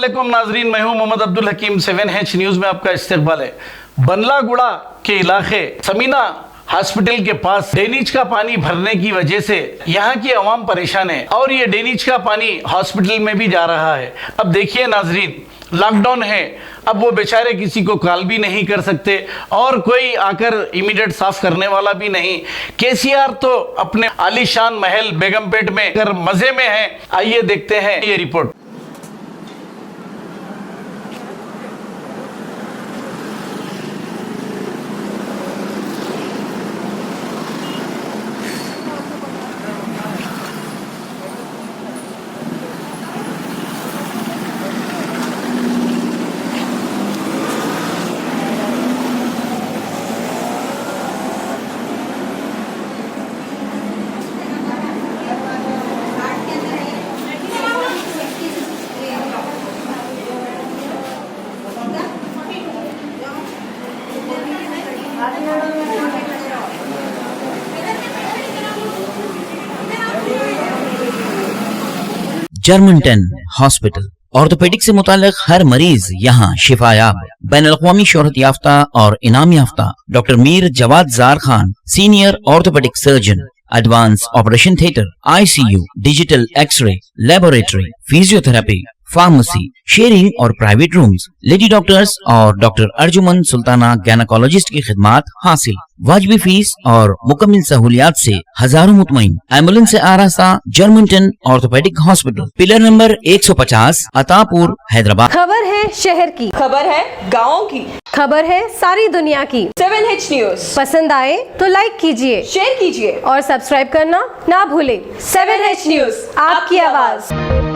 अस्सलामुअलैकुम नाजरीन, मैं हूं मोहम्मद अब्दुल हकीम। 7H न्यूज़ में आपका इस्तकबाल है। बंदलागुड़ा के इलाके समीना हॉस्पिटल के पास ड्रेनेज का पानी भरने की वजह से यहाँ की आवाम परेशान है और ये ड्रेनेज का पानी हॉस्पिटल में भी जा रहा है। अब देखिए नाजरीन, लॉकडाउन है, अब वो बेचारे किसी को कॉल भी नहीं कर सकते और कोई आकर इमीडिएट साफ करने वाला भी नहीं। केसीआर तो अपने आलीशान महल बेगमपेट में कर मजे में है। आइए देखते हैं ये रिपोर्ट। जर्मनटन हॉस्पिटल ऑर्थोपेडिक से मुताल्लिक हर मरीज यहाँ शिफायाब। बैनुल-अक़वामी शोहरत याफ्ता और इनाम याफ्ता doctor Mir Jawad Zar Khan, senior orthopaedic surgeon, advance operation theatre, ICU, digital x ray, laboratory, physiotherapy, pharmacy, sharing और प्राइवेट रूम्स, लेडी डॉक्टर्स और डॉक्टर अर्जुमन सुल्ताना गायनेकोलॉजिस्ट की खिदमात हासिल। वाजिबी फीस और मुकम्मल सहूलियात से हजारों मुतमईन। एम्बुलेंस से आरास्ता Germanton orthopaedic hospital, pillar number 150, Attapur, Hyderabad. खबर है शहर की, खबर है गाँव की, खबर है सारी दुनिया की। 7H न्यूज़ पसंद आए तो लाइक कीजिए, शेयर कीजिए और सब्सक्राइब करना ना भूलें। 7H न्यूज़, आपकी आवाज।